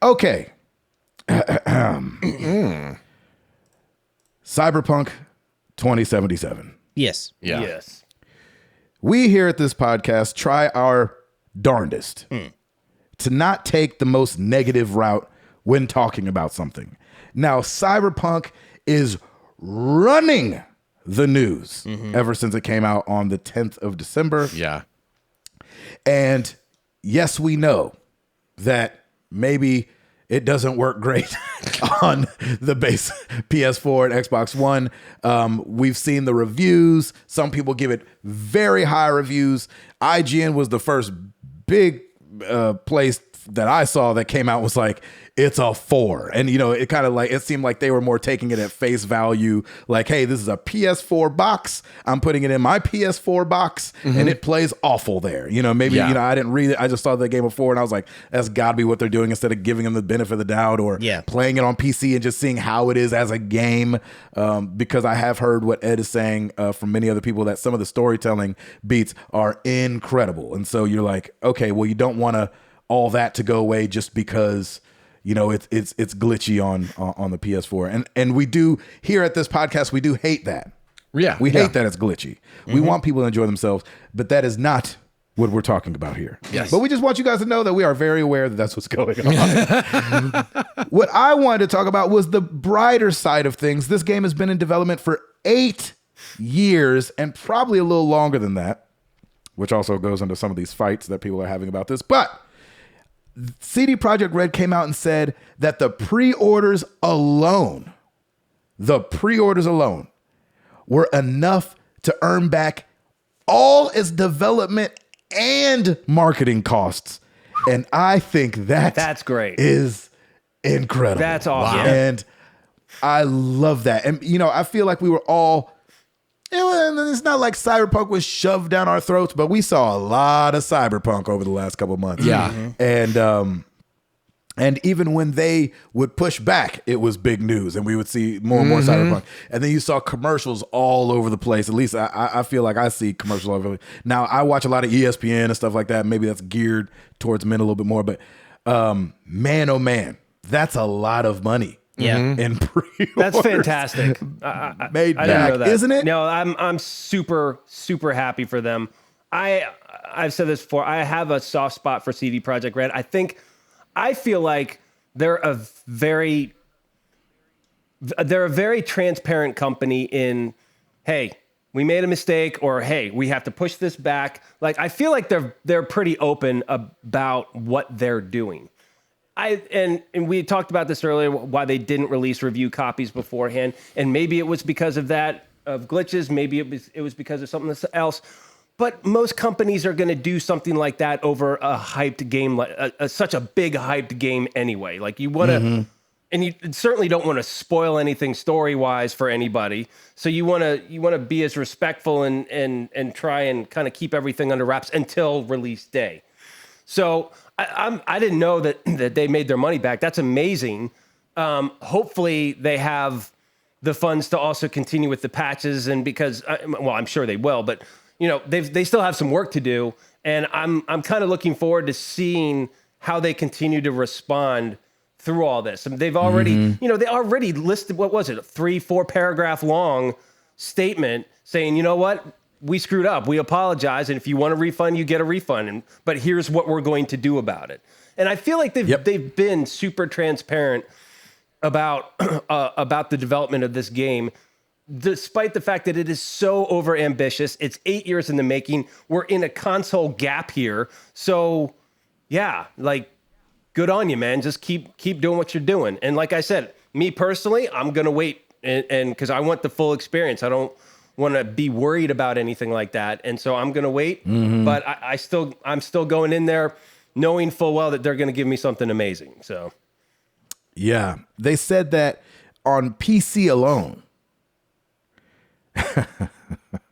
Okay. Cyberpunk 2077. Yes. Yeah. Yes. We here at this podcast try our darndest to not take the most negative route when talking about something. Now, Cyberpunk is running the news ever since it came out on the 10th of December. Yeah. And yes, we know that maybe it doesn't work great on the base PS4 and Xbox One. We've seen the reviews. Some people give it very high reviews. IGN was the first big place that I saw that came out was like, it's a 4. And, you know, it kind of like, it seemed like they were more taking it at face value. Like, hey, this is a PS4 box. I'm putting it in my PS4 box and it plays awful there. You know, maybe, you know, I didn't read it. I just saw the game before and I was like, that's gotta be what they're doing instead of giving them the benefit of the doubt or playing it on PC and just seeing how it is as a game. Because I have heard what Ed is saying from many other people that some of the storytelling beats are incredible. And so you're like, okay, well, you don't want to all that to go away just because, you know, it's glitchy on the PS4. And we do here at this podcast, we do hate that. Yeah. We hate that it's glitchy. We want people to enjoy themselves, but that is not what we're talking about here. Yes. But we just want you guys to know that we are very aware that that's what's going on. What I wanted to talk about was the brighter side of things. This game has been in development for 8 years and probably a little longer than that, which also goes into some of these fights that people are having about this. But CD Projekt Red came out and said that the pre-orders alone were enough to earn back all its development and marketing costs. And I think that's great. Is incredible. That's awesome. Wow. And I love that. And, you know, I feel like we were all, it's not like Cyberpunk was shoved down our throats, but we saw a lot of Cyberpunk over the last couple of months. Yeah. And even when they would push back, it was big news and we would see more and more Cyberpunk. And then you saw commercials all over the place. At least I feel like I see commercials all over the place. Now, I watch a lot of ESPN and stuff like that. Maybe that's geared towards men a little bit more. But man, oh man, that's a lot of money. Yeah. In pre-orders. That's fantastic. Made I didn't back, know that. isn't it? No, I'm super, super happy for them. I've said this before. I have a soft spot for CD Projekt Red. I feel like they're a very transparent company in, hey, we made a mistake, or hey, we have to push this back. Like, I feel like they're pretty open about what they're doing. And we talked about this earlier, why they didn't release review copies beforehand, and maybe it was because of that, of glitches. Maybe it was because of something else. But most companies are going to do something like that over a hyped game, such a big hyped game anyway. Like, you want to, and you certainly don't want to spoil anything story wise for anybody. So you want to be as respectful and try and kind of keep everything under wraps until release day. So I didn't know that they made their money back. That's amazing. Hopefully they have the funds to also continue with the patches, and because I'm sure they will, but you know, they still have some work to do, and I'm kind of looking forward to seeing how they continue to respond through all this. I mean, they've already, they already listed, what was it, a 3-4 paragraph long statement saying, you know what, we screwed up, we apologize, and if you want a refund, you get a refund, but here's what we're going to do about it. And I feel like they've been super transparent about the development of this game, despite the fact that it is so overambitious. It's 8 years in the making. We're in a console gap here. So yeah, like, good on you, man. Just keep doing what you're doing. And like I said, me personally, I'm going to wait and because I want the full experience. I don't want to be worried about anything like that. And so I'm going to wait, but I'm still going in there knowing full well that they're going to give me something amazing. So yeah, they said that on PC alone,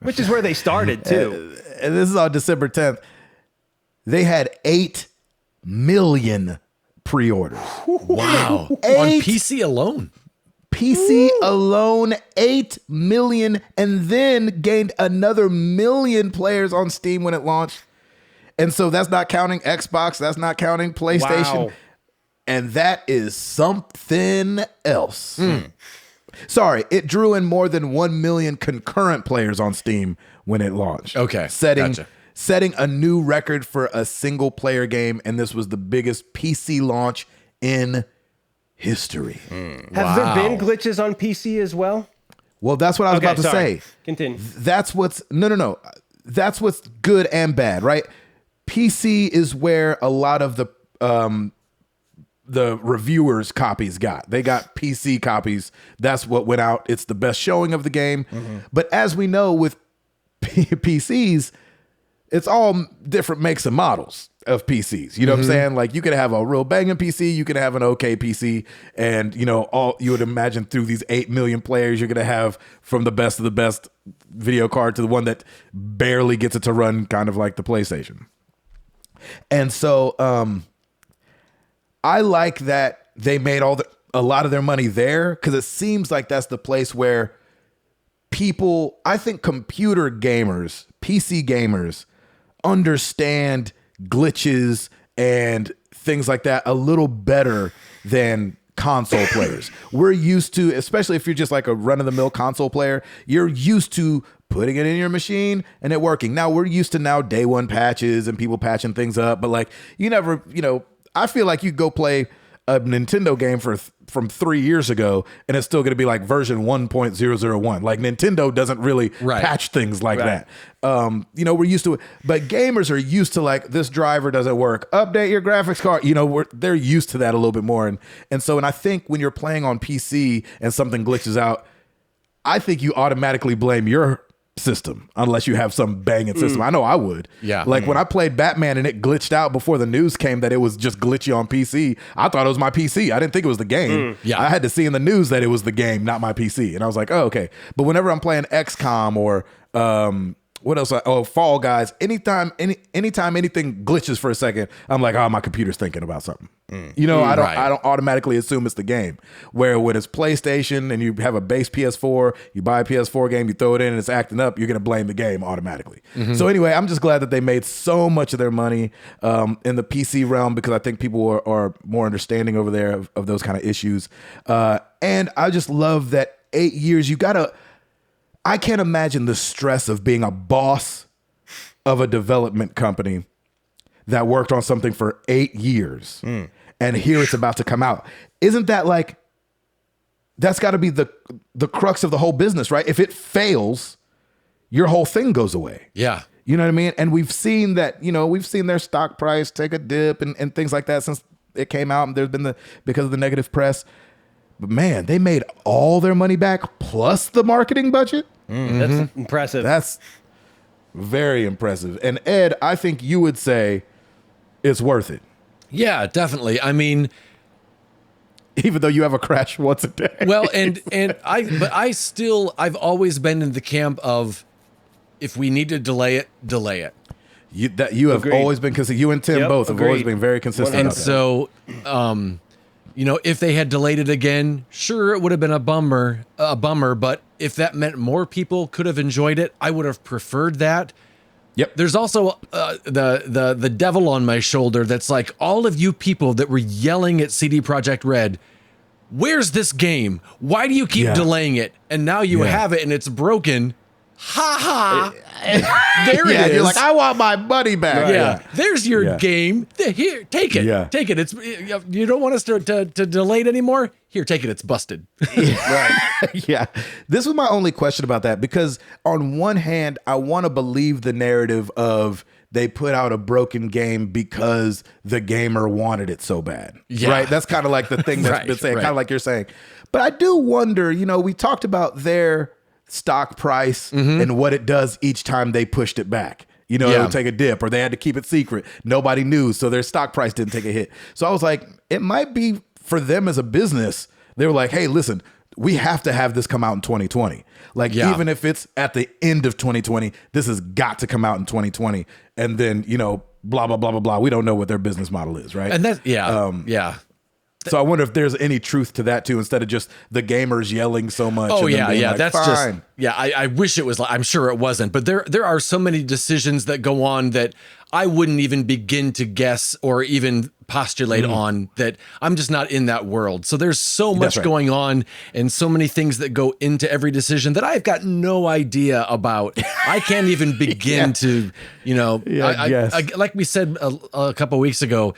which is where they started too. And this is on December 10th. They had 8 million pre-orders. Wow. On PC alone. PC alone, 8 million, and then gained another million players on Steam when it launched. And so that's not counting Xbox. That's not counting PlayStation. Wow. And that is something else. Sorry, it drew in more than 1 million concurrent players on Steam when it launched. Okay, setting a new record for a single player game, and this was the biggest PC launch in history. Have there been glitches on PC as well? Well, that's what I was about to say. Continue. That's what's no. That's what's good and bad, right? PC is where a lot of the reviewers' copies got. They got PC copies. That's what went out. It's the best showing of the game. But as we know with PCs, it's all different makes and models of PCs. You know what I'm saying? Like you could have a real banging PC, you could have an okay PC, and all you would imagine through these 8 million players, you're gonna have from the best of the best video card to the one that barely gets it to run kind of like the PlayStation. And so I like that they made a lot of their money there, because it seems like that's the place where people, I think computer gamers, PC gamers, understand glitches and things like that a little better than console players. We're used to, especially if you're just like a run-of-the-mill console player, you're used to putting it in your machine and it working. Now we're used to day one patches and people patching things up, but like you never, I feel like you go play a Nintendo game from 3 years ago and it's still going to be like version 1.001. Like Nintendo doesn't really patch things like that. We're used to it, but gamers are used to like, this driver doesn't work, update your graphics card. They're used to that a little bit more. And I think when you're playing on PC and something glitches out, I think you automatically blame your system unless you have some banging system. I know I would. Yeah. Like when I played Batman and it glitched out before the news came that it was just glitchy on PC, I thought it was my PC. I didn't think it was the game. Yeah. I had to see in the news that it was the game, not my PC. And I was like, oh, okay. But whenever I'm playing XCOM or what else? Fall Guys. Anytime anything glitches for a second, I'm like, oh, my computer's thinking about something. I don't automatically assume it's the game. Where when it's PlayStation and you have a base PS4, you buy a PS4 game, you throw it in and it's acting up, you're gonna blame the game automatically. So anyway, I'm just glad that they made so much of their money in the PC realm, because I think people are more understanding over there of those kind of issues. And I just love that 8 years. I can't imagine the stress of being a boss of a development company that worked on something for 8 years and here it's about to come out. Isn't that like, that's got to be the crux of the whole business, right? If it fails, your whole thing goes away. Yeah. You know what I mean? And we've seen that, we've seen their stock price take a dip and things like that since it came out, and there's been because of the negative press. But man, they made all their money back plus the marketing budget. That's impressive. That's very impressive. And Ed, I think you would say it's worth it. Yeah, definitely. I mean, even though you have a crash once a day. Well, I've always been in the camp of, if we need to delay it, delay it. You have always been, because you and Tim both have always been very consistent. And about so, if they had delayed it again, sure, it would have been a bummer. But if that meant more people could have enjoyed it, I would have preferred that. Yep. There's also the devil on my shoulder that's like, all of you people that were yelling at CD Projekt Red, where's this game? Why do you keep delaying it? And now you have it and it's broken. Ha ha. There it is. You're like, I want my money back. Yeah. There's your game. Here, take it. Yeah. Take it. You don't want us to delay it anymore? Here, take it. It's busted. Yeah. This was my only question about that, because on one hand, I want to believe the narrative of they put out a broken game because the gamer wanted it so bad. Yeah. Right? That's kind of like the thing that's been saying, kind of like you're saying. But I do wonder, we talked about their stock price and what it does each time they pushed it back. It would take a dip, or they had to keep it secret. Nobody knew, so their stock price didn't take a hit. So I was like, it might be for them as a business. They were like, hey, listen, we have to have this come out in 2020. Like, even if it's at the end of 2020, this has got to come out in 2020. And then, blah, blah, blah, blah, blah. We don't know what their business model is, right? And that's, So I wonder if there's any truth to that too, instead of just the gamers yelling so much. Oh and them yeah, being yeah. like, That's fine. just I wish it was like, I'm sure it wasn't, but there are so many decisions that go on that I wouldn't even begin to guess or even postulate on, that I'm just not in that world. So there's so much going on and so many things that go into every decision that I've got no idea about. I can't even begin to, like we said a couple of weeks ago,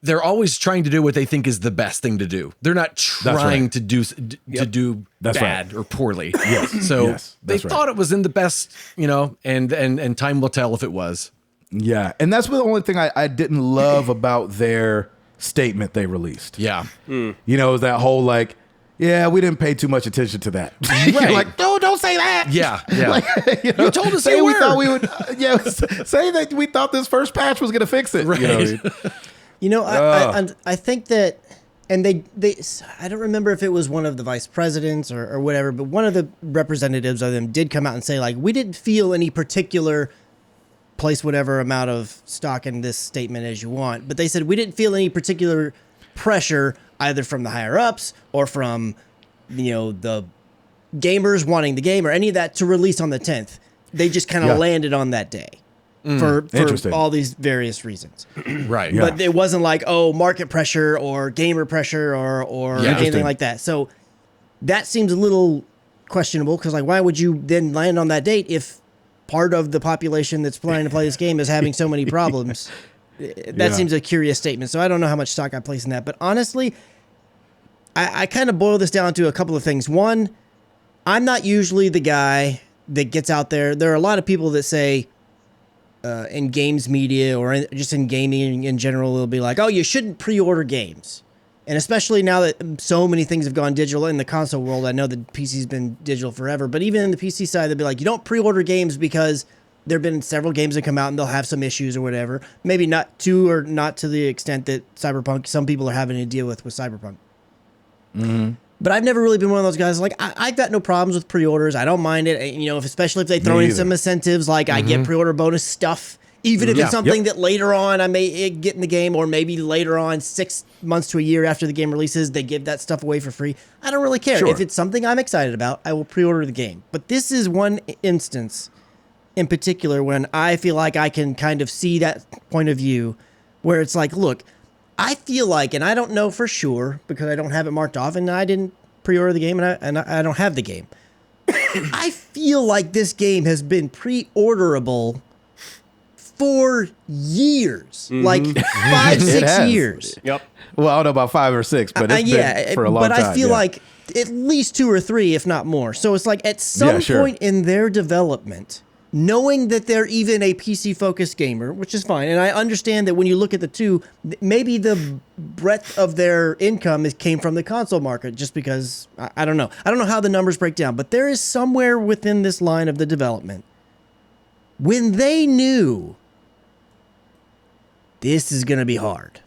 they're always trying to do what they think is the best thing to do. They're not trying to do bad or poorly. Yes. So they thought it was in the best, and time will tell if it was. Yeah. And that's the only thing I didn't love about their statement they released. Yeah. You know, that whole like, yeah, we didn't pay too much attention to that. You're like, no, don't say that. Yeah. Yeah. Like, you told us say they we were. thought we would. Say that we thought this first patch was going to fix it. Right. You know? I think that, and they I don't remember if it was one of the vice presidents or whatever, but one of the representatives of them did come out and say, like, we didn't feel any particular, place whatever amount of stock in this statement as you want, but they said we didn't feel any particular pressure either from the higher ups or from, the gamers wanting the game or any of that to release on the 10th. They just kind of landed on that day. For all these various reasons. Right. Yeah. But it wasn't like, market pressure or gamer pressure or anything like that. So that seems a little questionable, because like, why would you then land on that date if part of the population that's planning to play this game is having so many problems? That seems a curious statement. So I don't know how much stock I place in that. But honestly, I kind of boil this down to a couple of things. One, I'm not usually the guy that gets out there. There are a lot of people that say, in games media or just in gaming in general, it'll be like, oh, you shouldn't pre-order games. And especially now that so many things have gone digital in the console world. I know the PC's been digital forever, but even in the PC side, they'll be like, you don't pre-order games because there have been several games that come out and they'll have some issues or whatever. Maybe not to the extent that Cyberpunk, some people are having to deal with Cyberpunk. Mm-hmm. But I've never really been one of those guys. Like, I've got no problems with pre-orders. I don't mind it. Especially if they throw in some incentives, like I get pre-order bonus stuff, even if it's something that later on I may get in the game, or maybe later on 6 months to a year after the game releases, they give that stuff away for free. I don't really care. Sure. If it's something I'm excited about, I will pre-order the game. But this is one instance in particular when I feel like I can kind of see that point of view where it's like, look, I feel like, and I don't know for sure because I don't have it marked off and I didn't pre-order the game and I don't have the game. I feel like this game has been pre-orderable for years, like 5-6 years. Yep. Well, I don't know about 5 or 6, but it's been for a long time. But I feel like at least 2 or 3, if not more. So it's like at some point in their development, knowing that they're even a PC-focused gamer, which is fine, and I understand that when you look at the two, maybe the breadth of their income came from the console market, just because, I don't know. I don't know how the numbers break down, but there is somewhere within this line of the development, when they knew this is going to be hard.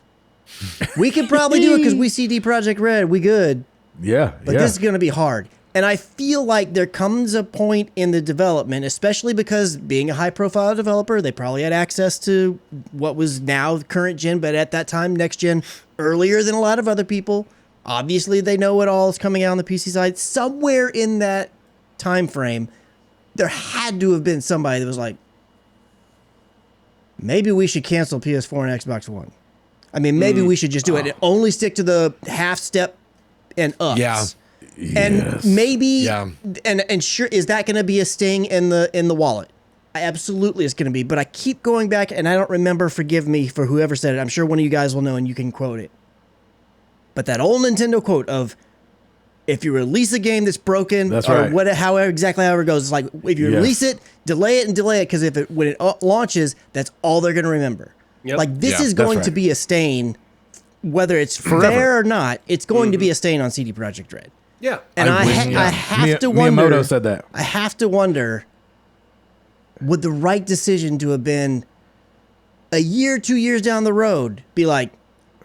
We could probably do it because we CD Projekt Red, we good. Yeah, But this is going to be hard. And I feel like there comes a point in the development, especially because being a high-profile developer, they probably had access to what was now current gen, but at that time, next gen, earlier than a lot of other people. Obviously, they know what all is coming out on the PC side. Somewhere in that time frame, there had to have been somebody that was like, maybe we should cancel PS4 and Xbox One. I mean, maybe we should just do it and only stick to the half step and ups. Yeah. And maybe, and sure, is that going to be a sting in the wallet? Absolutely, it's going to be. But I keep going back, and I don't remember. Forgive me for whoever said it. I'm sure one of you guys will know, and you can quote it. But that old Nintendo quote of, "If you release a game that's broken, that's or right. however it goes, it's like if you release it, delay it, because when it launches, that's all they're going to remember. Yep. Like this is going to be a stain, whether it's fair or not. It's going to be a stain on CD Projekt Red." Yeah. And I have to wonder. Miyamoto said that. I have to wonder, would the right decision to have been a year, 2 years down the road, be like,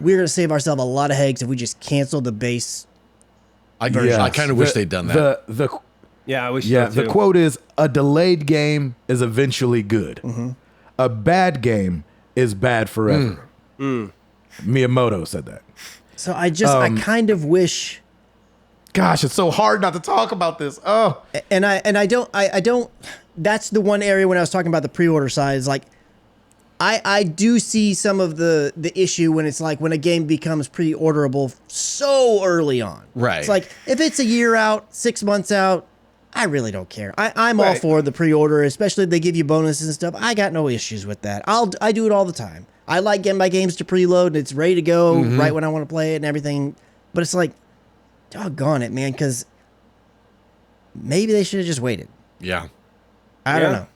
we're going to save ourselves a lot of headaches if we just cancel the base version. I kind of wish they'd done that. I wish. The quote is, "A delayed game is eventually good. A bad game is bad forever." Miyamoto said that. So I kind of wish. Gosh, it's so hard not to talk about this. Oh, and I don't. That's the one area when I was talking about the pre-order side is like, I do see some of the issue when it's like when a game becomes pre-orderable so early on. Right. It's like if it's a year out, 6 months out, I really don't care. I'm all for the pre-order, especially if they give you bonuses and stuff. I got no issues with that. I do it all the time. I like getting my games to preload and it's ready to go right when I want to play it and everything. But it's like, doggone it, man, because maybe they should have just waited. Yeah. I don't know.